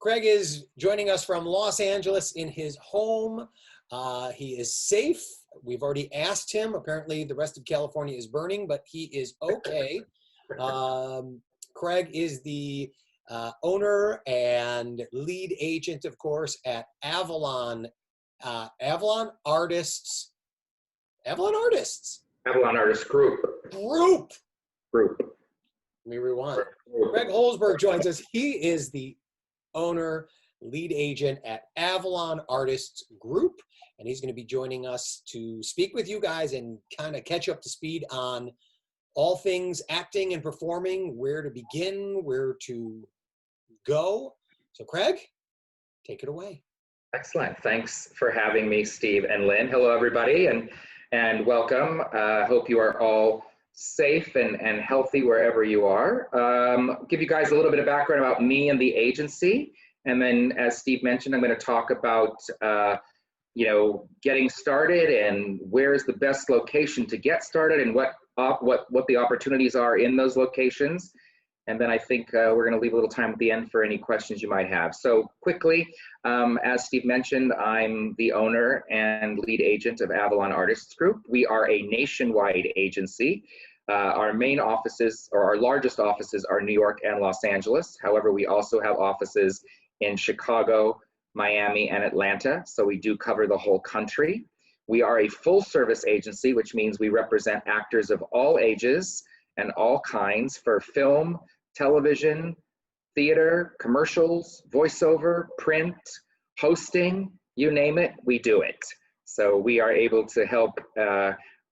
Craig is joining us from Los Angeles in his home. He is safe. We've already asked him. Apparently the rest of California is burning, but he is okay. Craig is the owner and lead agent, of course, at Avalon Artists. Avalon Artists Group. Let me rewind. Craig Holzberg joins us. He is the owner, lead agent at Avalon Artists Group, and he's going to be joining us to speak with you guys and kind of catch up to speed on all things acting and performing, where to begin, where to go. So Craig, take it away. Excellent. Thanks for having me, Steve and Lynn. Hello, everybody, and welcome. Hope you are all safe and healthy wherever you are. Give you guys a little bit of background about me and the agency. And then, as Steve mentioned, I'm going to talk about, getting started and where's the best location to get started and what the opportunities are in those locations. And then I think we're going to leave a little time at the end for any questions you might have. So quickly, as Steve mentioned, I'm the owner and lead agent of Avalon Artists Group. We are a nationwide agency. Our main offices, or our largest offices, are New York and Los Angeles. However, we also have offices in Chicago, Miami, and Atlanta. So we do cover the whole country. We are a full service agency, which means we represent actors of all ages and all kinds for film, television, theater, commercials, voiceover, print, hosting, you name it, we do it. So we are able to help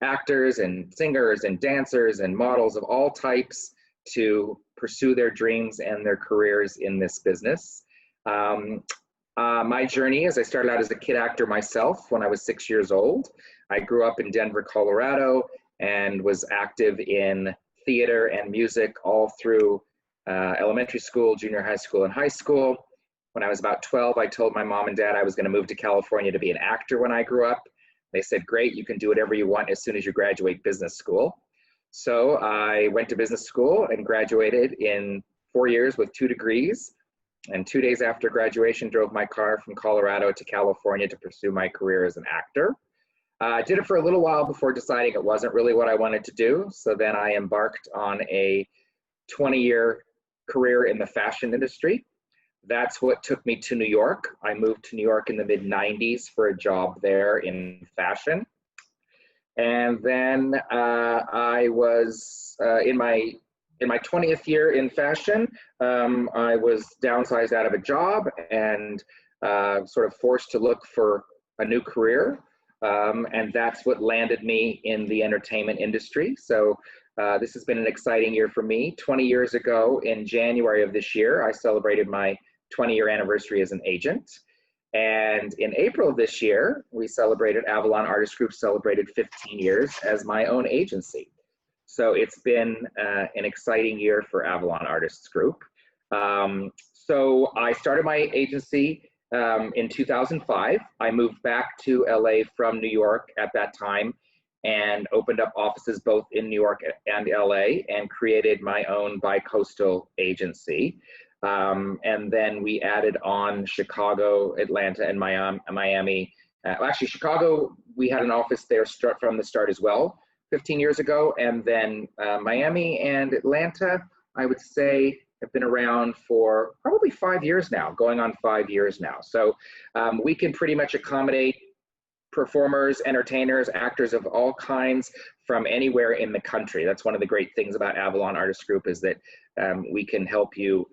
actors and singers and dancers and models of all types to pursue their dreams and their careers in this business. My journey is I started out as a kid actor myself when I was 6 years old. I grew up in Denver, Colorado, and was active in theater and music all through elementary school, junior high school, and high school. When I was about 12, I told my mom and dad I was going to move to California to be an actor when I grew up. They said, great, you can do whatever you want as soon as you graduate business school. So I went to business school and graduated in 4 years with 2 degrees. And 2 days after graduation, drove my car from Colorado to California to pursue my career as an actor. I did it for a little while before deciding it wasn't really what I wanted to do. So then I embarked on a 20-year career in the fashion industry. That's what took me to New York. I moved to New York in the mid-90s for a job there in fashion. And then I was in my 20th year in fashion. I was downsized out of a job and sort of forced to look for a new career. And that's what landed me in the entertainment industry. So this has been an exciting year for me. 20 years ago, in January of this year, I celebrated my 20-year anniversary as an agent. And in April of this year, Avalon Artists Group celebrated 15 years as my own agency. So it's been an exciting year for Avalon Artists Group. So I started my agency in 2005. I moved back to LA from New York at that time and opened up offices both in New York and LA and created my own bi-coastal agency. And then we added on Chicago, Atlanta, and Miami. Actually, Chicago, we had an office there from the start as well, 15 years ago. And then Miami and Atlanta, I would say, have been around for probably 5 years now, going on 5 years now. So we can pretty much accommodate performers, entertainers, actors of all kinds from anywhere in the country. That's one of the great things about Avalon Artists Group is that we can help you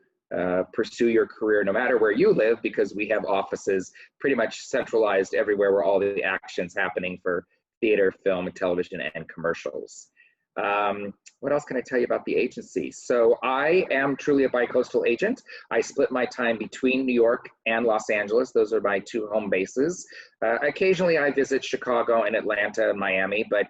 pursue your career no matter where you live, because we have offices pretty much centralized everywhere where all the action's happening for theater, film, television, and commercials. What else can I tell you about the agency? So I am truly a bi-coastal agent. I split my time between New York and Los Angeles. Those are my 2 home bases. Occasionally I visit Chicago and Atlanta and Miami, but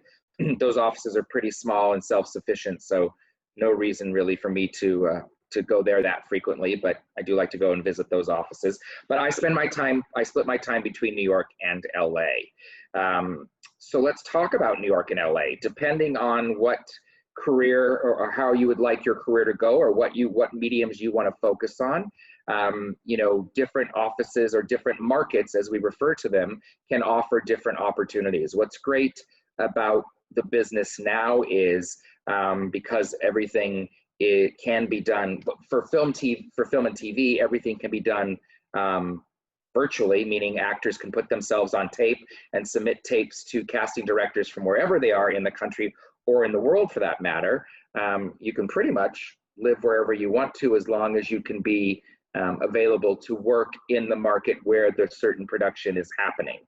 those offices are pretty small and self-sufficient, so no reason really for me to go there that frequently, but I do like to go and visit those offices. But I split my time between New York and LA. So let's talk about New York and LA. Depending on what career or how you would like your career to go, or what mediums you want to focus on, You know, different offices or different markets, as we refer to them, can offer different opportunities. What's great about the business now is because everything it can be done for film and TV, everything can be done virtually, meaning actors can put themselves on tape and submit tapes to casting directors from wherever they are in the country or in the world for that matter. You can pretty much live wherever you want to, as long as you can be available to work in the market where the certain production is happening.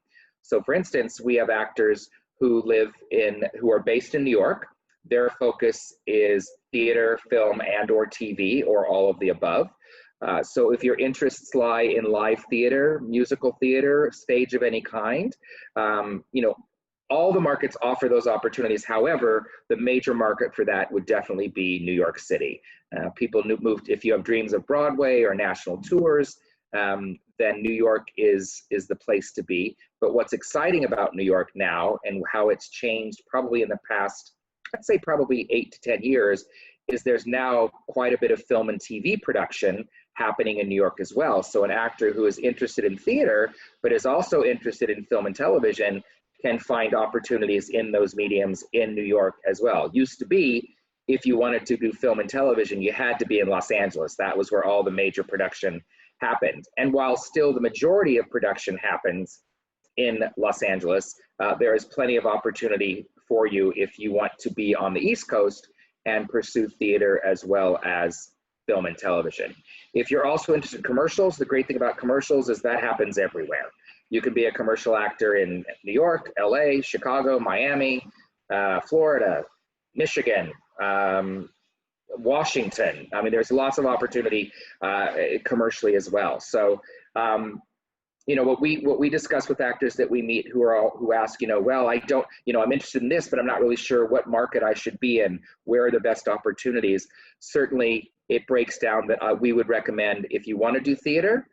So for instance, we have actors who are based in New York. Their focus is theater, film, and/or TV, or all of the above. So if your interests lie in live theater, musical theater, stage of any kind, you know, all the markets offer those opportunities. However, the major market for that would definitely be New York City. People moved, if you have dreams of Broadway or national tours, then New York is the place to be. But what's exciting about New York now, and how it's changed probably in the past, I'd say probably 8 to 10 years, is there's now quite a bit of film and TV production happening in New York as well. So an actor who is interested in theater, but is also interested in film and television, can find opportunities in those mediums in New York as well. Used to be, if you wanted to do film and television, you had to be in Los Angeles. That was where all the major production happened. And while still the majority of production happens in Los Angeles, there is plenty of opportunity for you if you want to be on the East Coast and pursue theater as well as film and television. If you're also interested in commercials, the great thing about commercials is that happens everywhere. You can be a commercial actor in New York, LA, Chicago, Miami, Florida, Michigan, Washington. I mean, there's lots of opportunity commercially as well. So, you know, what we discuss with actors that we meet who ask, you know, well, I don't, you know, I'm interested in this, but I'm not really sure what market I should be in. Where are the best opportunities? Certainly, it breaks down that we would recommend, if you want to do theater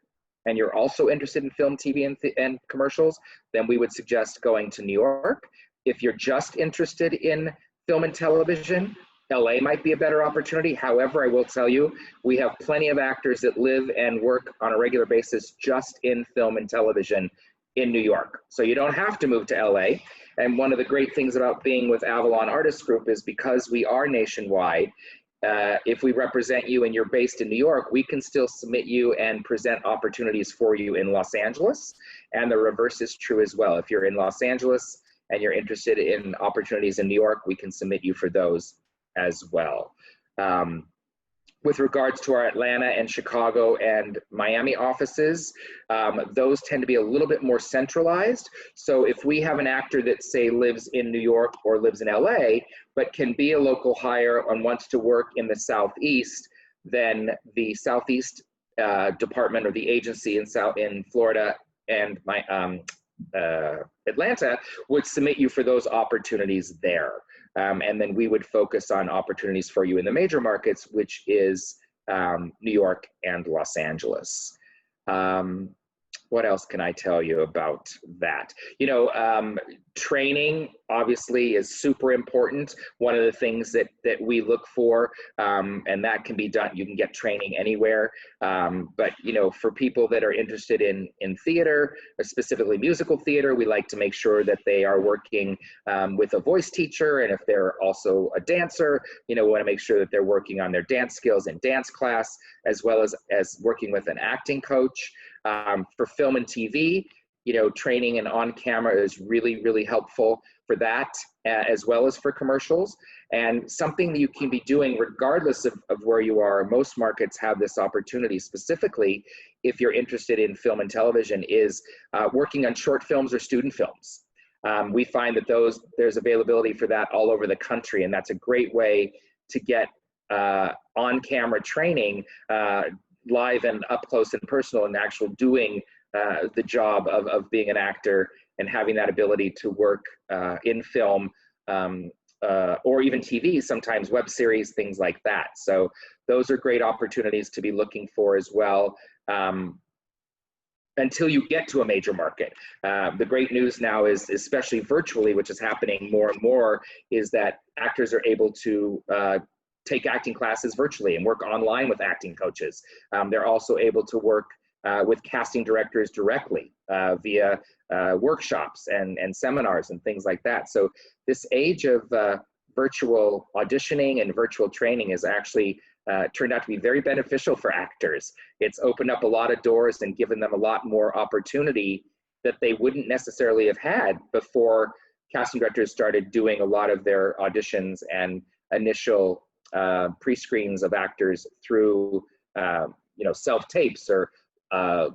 and you're also interested in film, TV, and commercials, then we would suggest going to New York. If you're just interested in film and television, LA might be a better opportunity. However, I will tell you, we have plenty of actors that live and work on a regular basis just in film and television in New York. So you don't have to move to LA. And one of the great things about being with Avalon Artists Group is because we are nationwide, if we represent you and you're based in New York, we can still submit you and present opportunities for you in Los Angeles. And the reverse is true as well. If you're in Los Angeles and you're interested in opportunities in New York, we can submit you for those as well. With regards to our Atlanta and Chicago and Miami offices, those tend to be a little bit more centralized. So if we have an actor that, say, lives in New York or lives in LA, but can be a local hire and wants to work in the Southeast, then the Southeast department or the agency in Florida and Atlanta would submit you for those opportunities there. And then we would focus on opportunities for you in the major markets, which is New York and Los Angeles. What else can I tell you about that? You know, training obviously is super important. One of the things that we look for, and that can be done, you can get training anywhere. But, you know, for people that are interested in theater, specifically musical theater, we like to make sure that they are working with a voice teacher. And if they're also a dancer, you know, we want to make sure that they're working on their dance skills in dance class, as well as working with an acting coach. For film and TV, you know, training and on camera is really, really helpful for that, as well as for commercials. And something that you can be doing regardless of where you are, most markets have this opportunity, specifically if you're interested in film and television, is working on short films or student films. We find that there's availability for that all over the country, and that's a great way to get on-camera training live and up close and personal, and actual doing the job of being an actor and having that ability to work in film or even TV, sometimes web series, things like that. So those are great opportunities to be looking for as well, until you get to a major market. The great news now is, especially virtually, which is happening more and more, is that actors are able to take acting classes virtually and work online with acting coaches. They're also able to work with casting directors directly via workshops and seminars and things like that. So this age of virtual auditioning and virtual training is actually turned out to be very beneficial for actors. It's opened up a lot of doors and given them a lot more opportunity that they wouldn't necessarily have had before casting directors started doing a lot of their auditions and initial pre-screens of actors through self-tapes or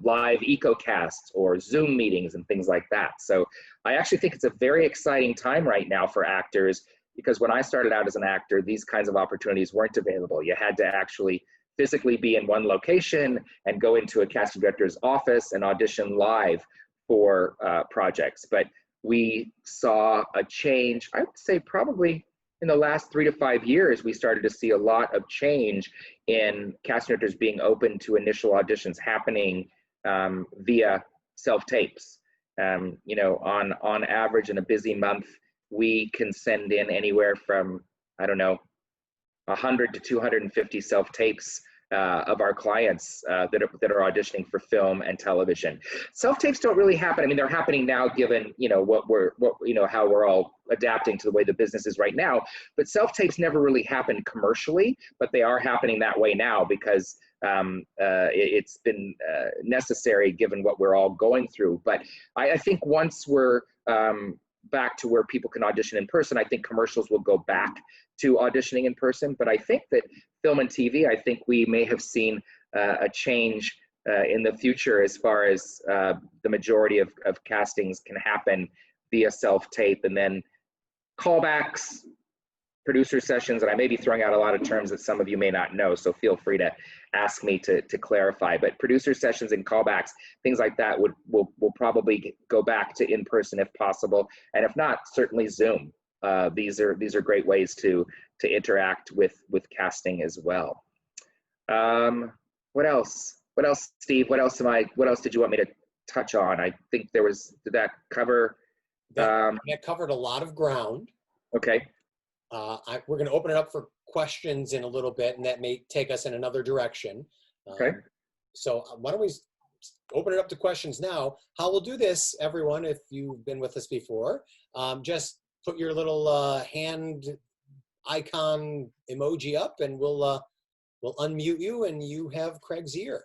live eco-casts or Zoom meetings and things like that. So I actually think it's a very exciting time right now for actors, because when I started out as an actor, these kinds of opportunities weren't available. You had to actually physically be in one location and go into a casting director's office and audition live for projects. But we saw a change, I would say probably in the last 3 to 5 years, we started to see a lot of change in casting directors being open to initial auditions happening via self-tapes. On average in a busy month, we can send in anywhere from, 100 to 250 self-tapes of our clients that are auditioning for film and television. Self-tapes don't really happen. I mean, they're happening now given, how we're all adapting to the way the business is right now, but self-tapes never really happened commercially, but they are happening that way now because it's been necessary given what we're all going through. But I think once we're back to where people can audition in person, I think commercials will go back to auditioning in person. But I think that film and TV, I think we may have seen a change in the future as far as the majority of castings can happen via self-tape, and then callbacks, producer sessions, and I may be throwing out a lot of terms that some of you may not know, so feel free to ask me to clarify. But producer sessions and callbacks, things like that will probably go back to in-person if possible, and if not, certainly Zoom. These are great ways to interact with casting as well. What else? What else, Steve? What else did you want me to touch on? I think did that cover? That covered a lot of ground. Okay. We're going to open it up for questions in a little bit, and that may take us in another direction. Okay. So why don't we open it up to questions now? How we'll do this, everyone, if you've been with us before, just put your little hand icon emoji up, and we'll unmute you, and you have Craig's ear.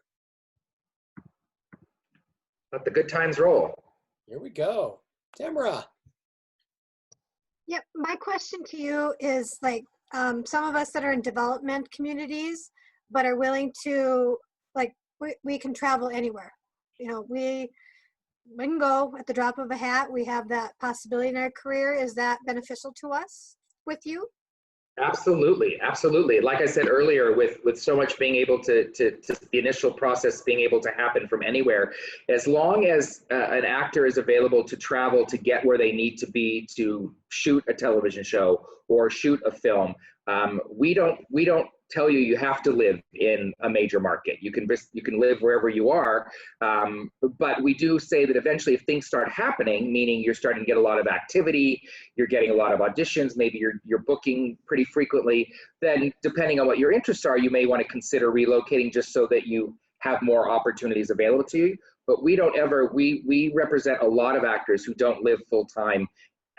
Let the good times roll. Here we go. Tamara. Yep, my question to you is like some of us that are in development communities but are willing to, like, we can travel anywhere. We can go at the drop of a hat. We have that possibility in our career. Is that beneficial to us with you? Absolutely, absolutely. Like I said earlier, with so much being able to the initial process being able to happen from anywhere, as long as an actor is available to travel to get where they need to be to shoot a television show or shoot a film, we don't tell you have to live in a major market. You can live wherever you are, but we do say that eventually if things start happening, meaning you're starting to get a lot of activity, you're getting a lot of auditions, maybe you're booking pretty frequently, then depending on what your interests are, you may want to consider relocating just so that you have more opportunities available to you. But we don't ever, we represent a lot of actors who don't live full-time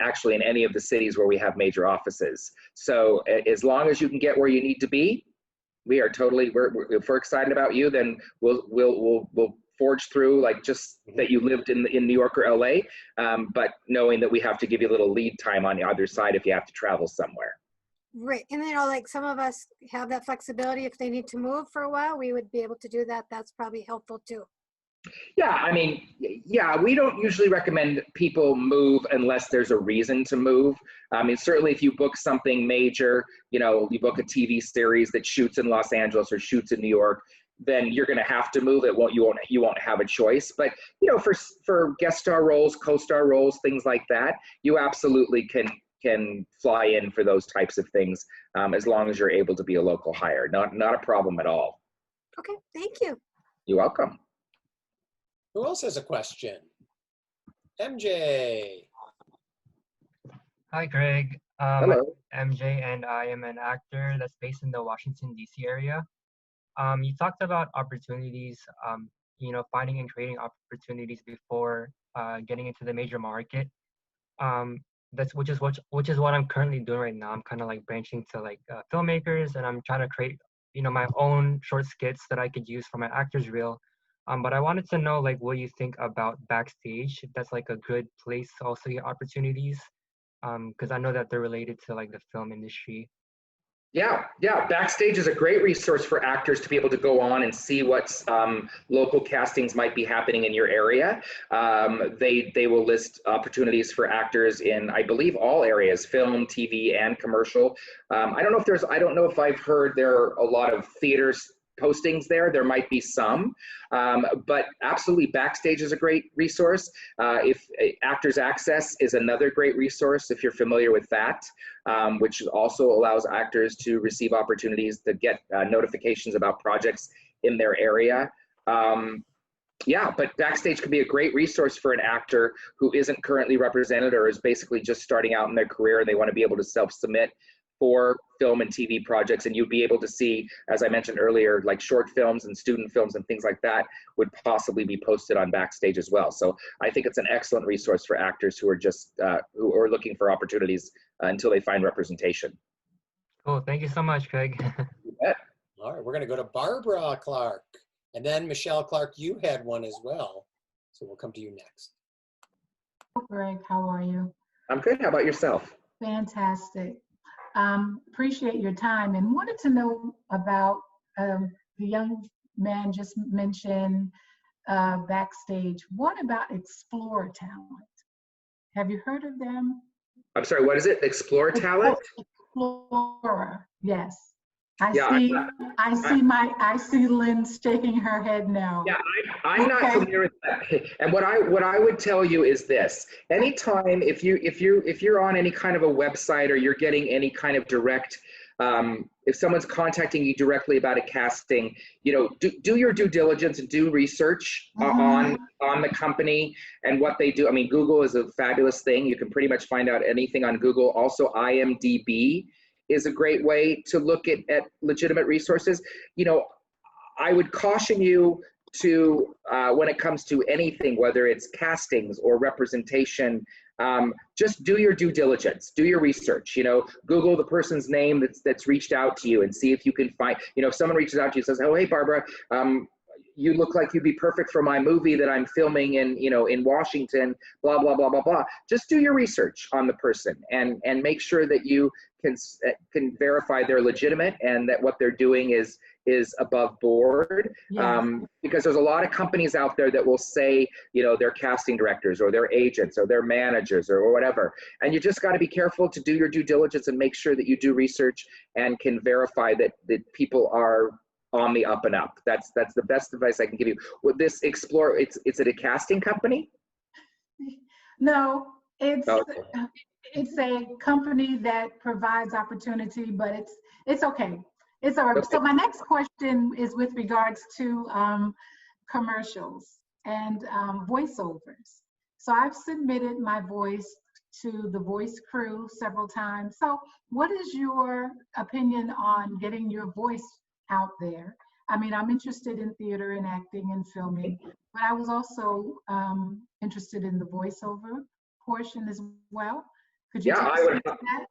actually in any of the cities where we have major offices. So as long as you can get where you need to be, we are totally, if we're excited about you, then we'll forge through, like just that you lived in New York or LA, but knowing that we have to give you a little lead time on the other side if you have to travel somewhere. Right, and like some of us have that flexibility. If they need to move for a while, we would be able to do that. That's probably helpful too. Yeah, I mean, yeah, we don't usually recommend people move unless there's a reason to move. I mean, certainly if you book something major, you book a TV series that shoots in Los Angeles or shoots in New York, then you're going to have to move. You won't have a choice. But for guest star roles, co-star roles, things like that, you absolutely can fly in for those types of things, as long as you're able to be a local hire. Not a problem at all. Okay, thank you. You're welcome. Who else has a question? MJ. Hi, Greg. My name Hello. is MJ, and I am an actor that's based in the Washington, D.C. area. You talked about opportunities, finding and creating opportunities before getting into the major market. Um, which is what I'm currently doing right now. I'm kind of like branching to like filmmakers, and I'm trying to create, my own short skits that I could use for my actor's reel. But I wanted to know like what you think about backstage, if that's like a good place to also get opportunities, because I know that they're related to like the film industry. Yeah, yeah. Backstage is a great resource for actors to be able to go on and see what local castings might be happening in your area. They will list opportunities for actors in, I believe, all areas: film, TV, and commercial. I don't know if I've heard there are a lot of theaters postings there. There might be some, but absolutely, Backstage is a great resource. If Actors Access is another great resource if you're familiar with that, which also allows actors to receive opportunities to get notifications about projects in their area. Yeah, but Backstage can be a great resource for an actor who isn't currently represented or is basically just starting out in their career, and they want to be able to self-submit for film and TV projects. And you'd be able to see, as I mentioned earlier, like short films and student films and things like that would possibly be posted on Backstage as well. So I think it's an excellent resource for actors who are just who are looking for opportunities until they find representation. Cool. Thank you so much, Craig. All right, we're going to go to Barbara Clark. And then Michelle Clark, you had one as well. So we'll come to you next. Greg, how are you? I'm good. How about yourself? Fantastic. Appreciate your time and wanted to know about the young man just mentioned Backstage. What about Explore Talent? Have you heard of them? I'm sorry, what is it? Explore Talent? Explorer, yes. I Yeah, see Lynn shaking her head no. Yeah, I'm not familiar with that. And what I would tell you is this: anytime if you're on any kind of a website or you're getting any kind of direct, if someone's contacting you directly about a casting, do your due diligence and do research on the company and what they do. I mean, Google is a fabulous thing. You can pretty much find out anything on Google. Also, IMDb is a great way to look at legitimate resources. I would caution you to, when it comes to anything, whether it's castings or representation, just do your due diligence, do your research. Google the person's name that's reached out to you and see if you can find, if someone reaches out to you and says, oh, hey, Barbara, you look like you'd be perfect for my movie that I'm filming in Washington, blah, blah, blah, blah, blah. Just do your research on the person and make sure that you can verify they're legitimate and that what they're doing is above board. Yes. Because there's a lot of companies out there that will say, they're casting directors or they're agents or they're managers or whatever. And you just got to be careful to do your due diligence and make sure that you do research and can verify that people are on the up and up. That's the best advice I can give you. With this Explore, is it a casting company? No, it's Okay. it's a company that provides opportunity, but it's okay. It's all right. Okay. So my next question is with regards to commercials and voiceovers. So I've submitted my voice to the voice crew several times. So what is your opinion on getting your voice out there? I mean, I'm interested in theater and acting and filming, but I was also interested in the voiceover portion as well. Could you Yeah, speak to that?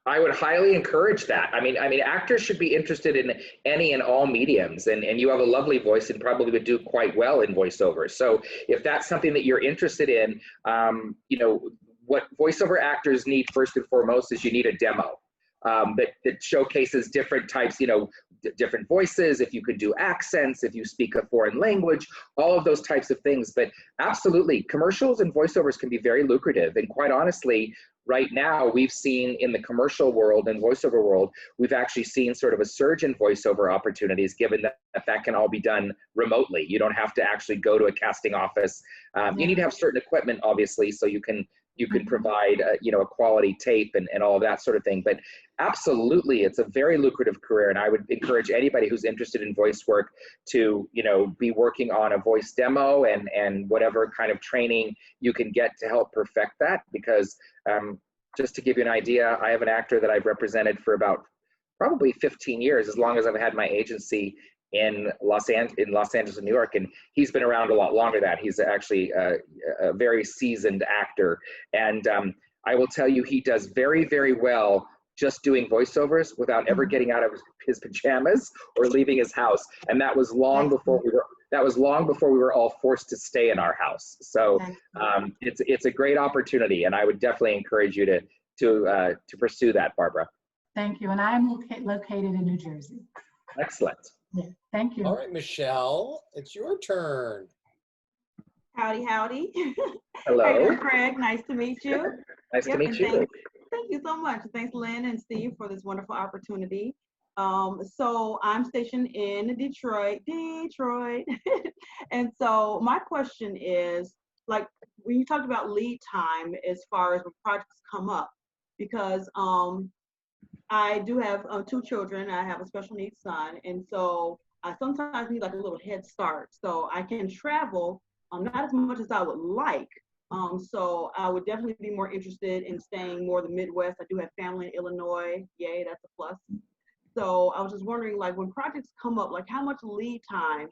I would highly encourage that. I mean, actors should be interested in any and all mediums, and you have a lovely voice and probably would do quite well in voiceover. So if that's something that you're interested in, what voiceover actors need first and foremost is you need a demo that showcases different types, different voices, if you could do accents, if you speak a foreign language, all of those types of things. But absolutely, commercials and voiceovers can be very lucrative. And quite honestly, right now, we've seen in the commercial world and voiceover world, we've actually seen sort of a surge in voiceover opportunities, given that can all be done remotely. You don't have to actually go to a casting office. You need to have certain equipment, obviously, so you can provide a quality tape and all of that sort of thing. But absolutely, it's a very lucrative career, and I would encourage anybody who's interested in voice work to be working on a voice demo and whatever kind of training you can get to help perfect that, because just to give you an idea, I have an actor that I've represented for about probably 15 years, as long as I've had my agency in Los Angeles and New York, and he's been around a lot longer than that. He's actually a very seasoned actor, and I will tell you, he does very, very well just doing voiceovers without ever getting out of his pajamas or leaving his house. And that was long before we were all forced to stay in our house. So it's a great opportunity, and I would definitely encourage you to pursue that, Barbara. Thank you. And I'm located in New Jersey. Excellent. Yeah, thank you. All right, Michelle, it's your turn. Howdy, howdy. Hello. Hey, Craig, nice to meet you. Nice to meet you. Thank you so much. Thanks, Lynn and Steve, for this wonderful opportunity. So I'm stationed in Detroit. And so my question is, like, when you talked about lead time as far as when projects come up, because I do have 2 children. I have a special needs son. And so I sometimes need like a little head start. So I can travel, not as much as I would like. So I would definitely be more interested in staying more the Midwest. I do have family in Illinois. Yay, that's a plus. So I was just wondering, like, when projects come up, like how much lead time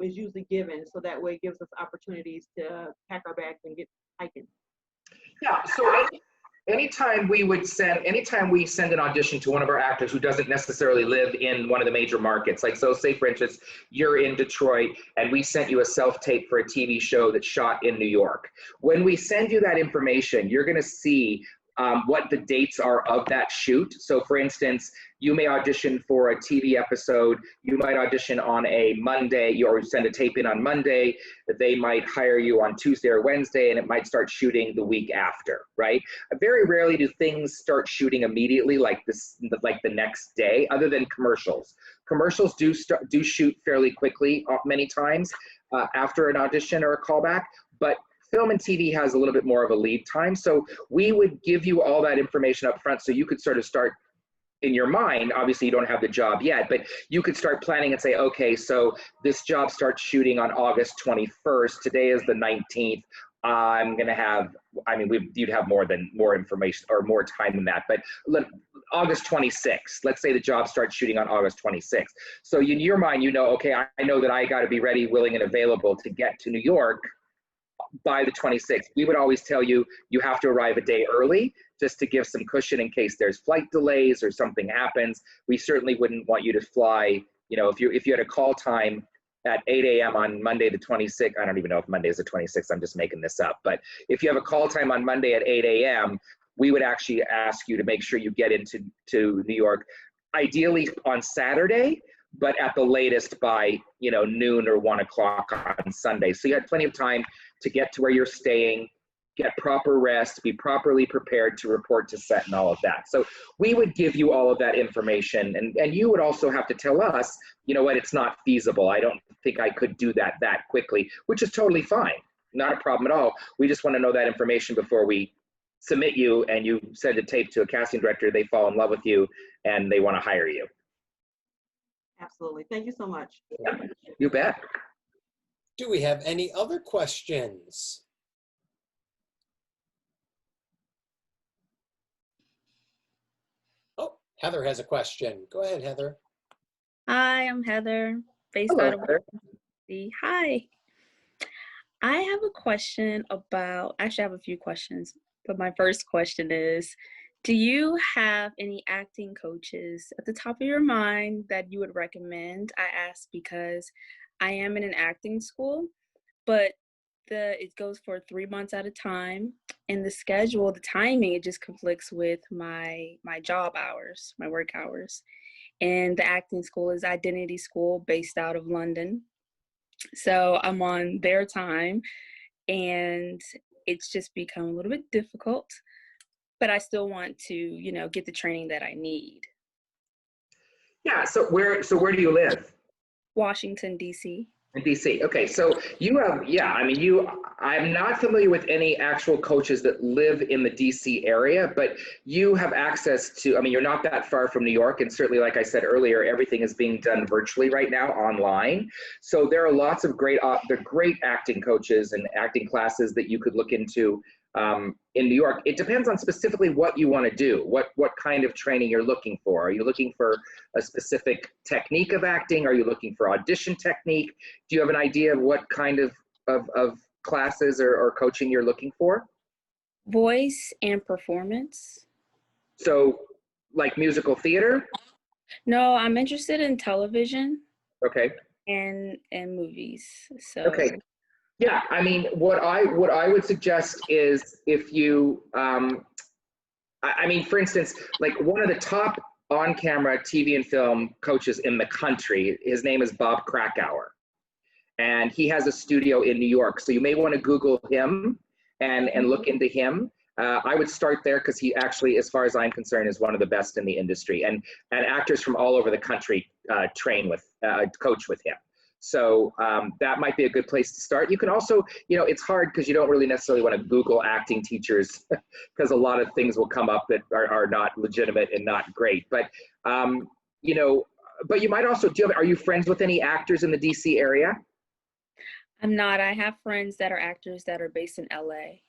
is usually given, so that way it gives us opportunities to pack our bags and get hiking. Yeah, so anytime we send an audition to one of our actors who doesn't necessarily live in one of the major markets, like, so say for instance, you're in Detroit and we sent you a self-tape for a TV show that's shot in New York. When we send you that information, you're gonna see what the dates are of that shoot. So for instance, you may audition for a TV episode, you might audition on a Monday, or send a tape in on Monday, they might hire you on Tuesday or Wednesday, and it might start shooting the week after, right? Very rarely do things start shooting immediately, like the next day, other than commercials. Commercials do shoot fairly quickly many times after an audition or a callback, but film and TV has a little bit more of a lead time. So we would give you all that information up front so you could sort of start in your mind. Obviously you don't have the job yet, but you could start planning and say, okay, so this job starts shooting on August 21st. Today is the 19th. I'm going to have, you'd have more information or more time than that, but August 26th, let's say the job starts shooting on August 26th. So in your mind, you know, okay, I know that I got to be ready, willing, and available to get to New York by the 26th. We would always tell you, you have to arrive a day early just to give some cushion in case there's flight delays or something happens. We certainly wouldn't want you to fly, you know, if you had a call time at 8 a.m. on Monday the 26th, I don't even know if Monday is the 26th, I'm just making this up, but if you have a call time on Monday at 8 a.m., we would actually ask you to make sure you get into New York, ideally on Saturday, but at the latest by, you know, noon or 1 o'clock on Sunday. So you had plenty of time to get to where you're staying, get proper rest, be properly prepared to report to set and all of that. So we would give you all of that information, and you would also have to tell us, you know what, it's not feasible. I don't think I could do that quickly, which is totally fine. Not a problem at all. We just want to know that information before we submit you, and you send a tape to a casting director, they fall in love with you, and they want to hire you. Absolutely. Thank you so much. Yeah, you bet. Do we have any other questions? Oh, Heather has a question. Go ahead, Heather. Hi, I'm Heather, based Hello, out of Heather. DC. Hi. I have a question about, actually I have a few questions, but my first question is, do you have any acting coaches at the top of your mind that you would recommend? I ask because I am in an acting school, but it goes for 3 months at a time, and the schedule, the timing, it just conflicts with my job hours, my work hours. And the acting school is Identity School based out of London. So I'm on their time, and it's just become a little bit difficult, but I still want to, you know, get the training that I need. Yeah, so where do you live? Washington, D.C. In DC. Okay, so you have, yeah, I mean, I'm not familiar with any actual coaches that live in the DC area, but you have access to, I mean, you're not that far from New York, and certainly, like I said earlier, everything is being done virtually right now, online. So there are lots of great acting coaches and acting classes that you could look into in New York. It depends on specifically what you want to do, what kind of training you're looking for. Are you looking for a specific technique of acting? Are you looking for audition technique? Do you have an idea of what kind of classes or coaching you're looking for? Voice and performance. So like musical theater? No, I'm interested in television. Okay. And movies. So okay. Yeah, I mean, what I would suggest is if you, I mean, for instance, like one of the top on-camera TV and film coaches in the country, his name is Bob Krakauer, and he has a studio in New York. So you may want to Google him and look into him. I would start there because he actually, as far as I'm concerned, is one of the best in the industry, and actors from all over the country coach with him. So that might be a good place to start. You can also, you know, it's hard because you don't really necessarily want to Google acting teachers because a lot of things will come up that are not legitimate and not great. But, you know, but you might also, are you friends with any actors in the DC area? I'm not. I have friends that are actors that are based in LA.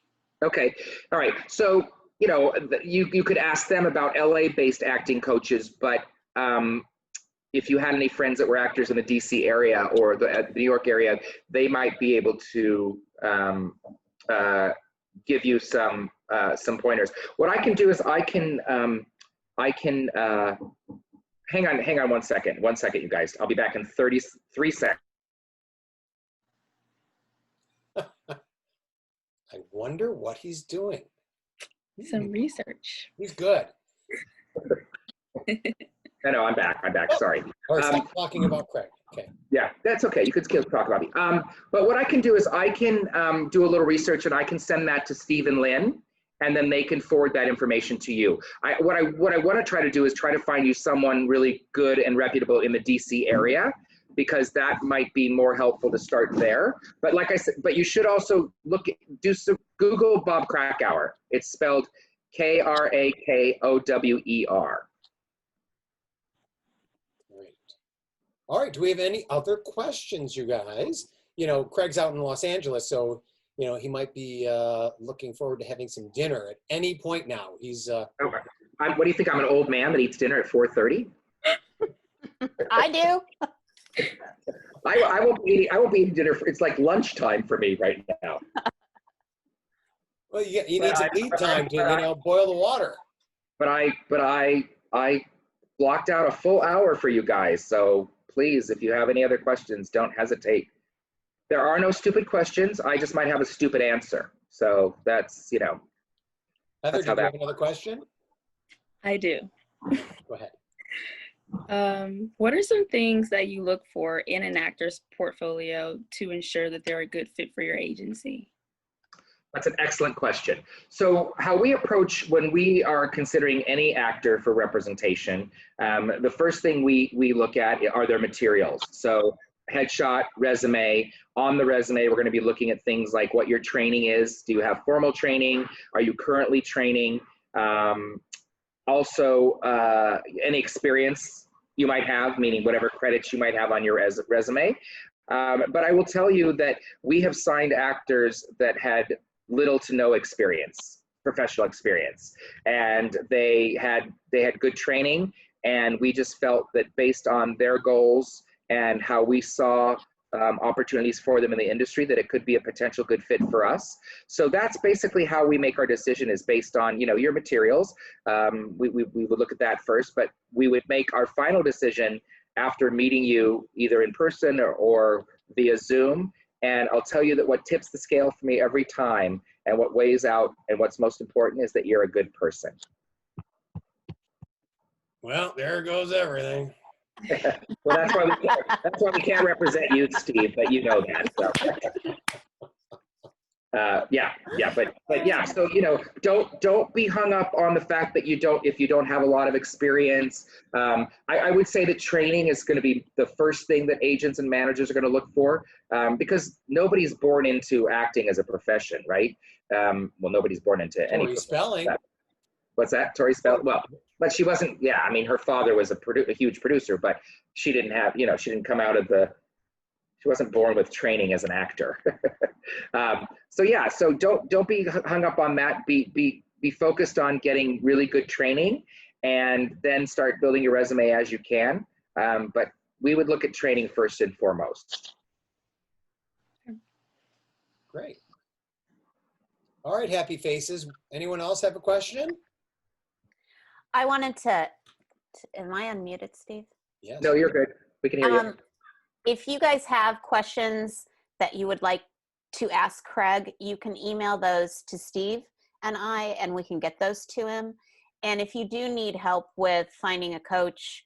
Okay. All right. So, you know, you could ask them about LA-based acting coaches, but if you had any friends that were actors in the DC area or the New York area, they might be able to give you some pointers. What I can do is hang on 1 second. 1 second, you guys. I'll be back in 33 seconds. I wonder what he's doing. Some research. He's good. No, I'm back. Sorry. Or stop talking about Craig. Okay. Yeah, that's okay. You could still talk about me. But what I can do is I can do a little research and I can send that to Steve and Lynn, and then they can forward that information to you. What I want to try to do is try to find you someone really good and reputable in the DC area, because that might be more helpful to start there. But like I said, but you should also Google Bob Krakauer. It's spelled Krakower. All right, do we have any other questions, you guys? You know, Craig's out in Los Angeles, so, you know, he might be looking forward to having some dinner at any point now. He's okay. What do you think? I'm an old man that eats dinner at 4:30? I do. I won't be eating dinner. It's like lunchtime for me right now. Well, you need some lead time to, you know, boil the water. But I blocked out a full hour for you guys, so please, if you have any other questions, don't hesitate. There are no stupid questions. I just might have a stupid answer. So that's, you know. Heather, do you have another question? I do. Go ahead. What are some things that you look for in an actor's portfolio to ensure that they're a good fit for your agency? That's an excellent question. So how we approach when we are considering any actor for representation, the first thing we look at are their materials. So headshot, resume. On the resume, we're going to be looking at things like what your training is. Do you have formal training? Are you currently training? Also, any experience you might have, meaning whatever credits you might have on your resume. But I will tell you that we have signed actors that had little to no experience, professional experience, and they had good training, and we just felt that based on their goals and how we saw opportunities for them in the industry, that it could be a potential good fit for us. So that's basically how we make our decision, is based on, you know, your materials. We would look at that first, but we would make our final decision after meeting you either in person or via Zoom. And I'll tell you that what tips the scale for me every time, and what weighs out and what's most important, is that you're a good person. Well, there goes everything. Well, that's why we can't represent you, Steve, but you know that. So. But yeah, so, you know, don't be hung up on the fact that if you don't have a lot of experience. I would say that training is going to be the first thing that agents and managers are going to look for, because nobody's born into acting as a profession, right? Well, nobody's born into any. Tori Spelling. What's that? Tori Spelling? Well, but she wasn't. Yeah, I mean, her father was a huge producer, but she didn't have. You know, she didn't come out of the She wasn't born with training as an actor. So yeah, so don't be hung up on that. Be focused on getting really good training, and then start building your resume as you can. But we would look at training first and foremost. Great. All right, happy faces. Anyone else have a question? I wanted to, am I unmuted, Steve? Yes. No, you're good. We can hear you. If you guys have questions that you would like to ask Craig, you can email those to Steve and I, and we can get those to him. And if you do need help with finding a coach,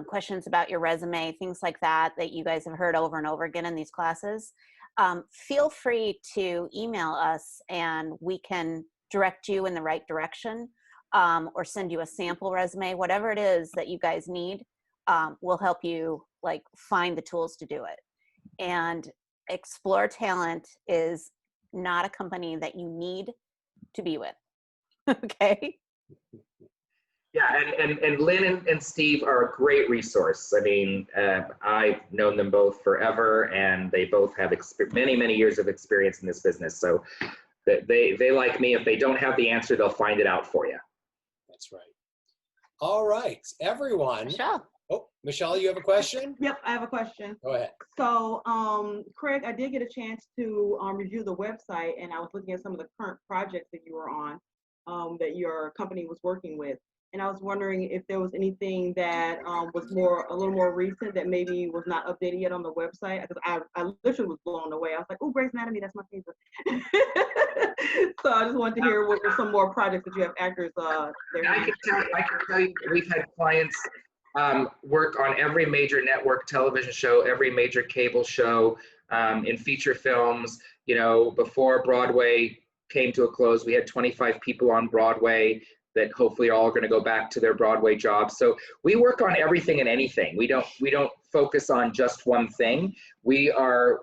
questions about your resume, things like that, that you guys have heard over and over again in these classes, feel free to email us and we can direct you in the right direction, or send you a sample resume, whatever it is that you guys need. We'll help you like find the tools to do it. And Explore Talent is not a company that you need to be with. Okay. Yeah, and Lynn and Steve are a great resource. I mean, I've known them both forever, and they both have many years of experience in this business. So they like me. If they don't have the answer, they'll find it out for you. That's right. All right, everyone. Michelle. Oh, Michelle, you have a question? Yep, I have a question. Go ahead. So, Craig, I did get a chance to review the website, and I was looking at some of the current projects that you were on, that your company was working with. And I was wondering if there was anything that was a little more recent that maybe was not updated yet on the website. Because I literally was blown away. I was like, oh, Grey's Anatomy, that's my favorite. So I just wanted to hear what were some more projects that you have actors there. I can tell you, we've had clients work on every major network television show, every major cable show, in feature films. You know, before Broadway came to a close, we had 25 people on Broadway that hopefully are all going to go back to their Broadway jobs. So we work on everything and anything. We don't focus on just one thing. We are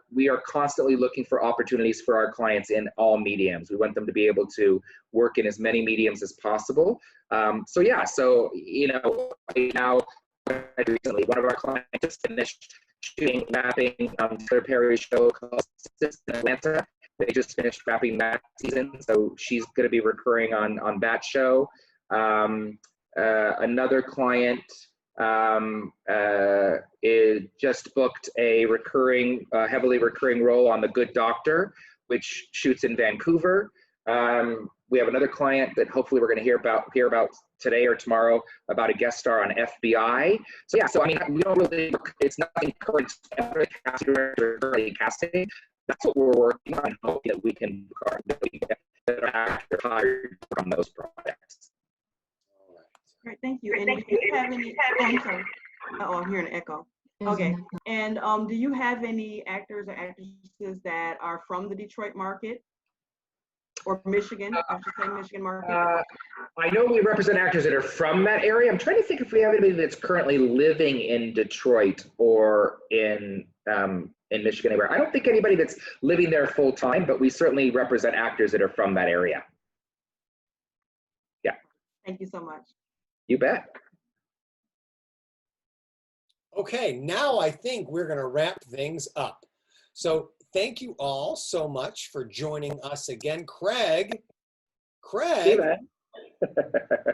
constantly looking for opportunities for our clients in all mediums. We want them to be able to work in as many mediums as possible. So yeah, so you know, now recently one of our clients just finished shooting wrapping Taylor Perry's show called Sisters in Atlanta. They just finished wrapping that season, so she's going to be recurring on that show. Another client just booked a heavily recurring role on The Good Doctor, which shoots in Vancouver. We have another client that hopefully we're going to hear about today or tomorrow about a guest star on FBI. So yeah, so I mean, we don't really, it's nothing current, currently casting. That's what we're working on, hoping that we can get better actors hired from those projects. All right, thank you. And do you have any? Oh, I'm sorry. I'm hearing an echo. Okay. And do you have any actors or actresses that are from the Detroit market or Michigan? I should say Michigan market. I know we represent actors that are from that area. I'm trying to think if we have anybody that's currently living in Detroit or in Michigan anywhere. I don't think anybody that's living there full time, but we certainly represent actors that are from that area. Yeah. Thank you so much. You bet. Okay, now I think we're going to wrap things up. So thank you all so much for joining us again. Craig,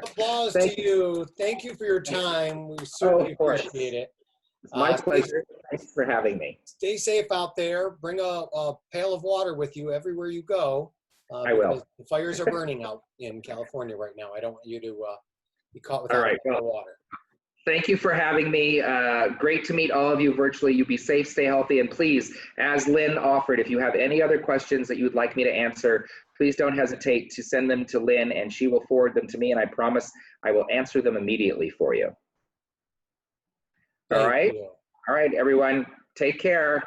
applause to you. Thank you for your time. We certainly appreciate it. It's my pleasure. Thanks for having me. Stay safe out there. Bring a pail of water with you everywhere you go. I will. The fires are burning out in California right now. I don't want you to be caught without a pail of water. Thank you for having me. Great to meet all of you virtually. You be safe, stay healthy, and please, as Lynn offered, if you have any other questions that you would like me to answer, please don't hesitate to send them to Lynn and she will forward them to me, and I promise I will answer them immediately for you. All right, everyone, take care.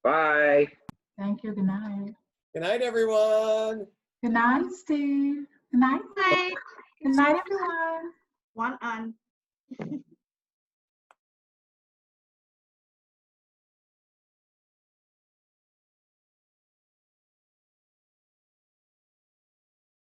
Bye. Thank you. Good night. Good night, everyone. Good night, Steve. Good night. Bye. Good night, everyone. One on.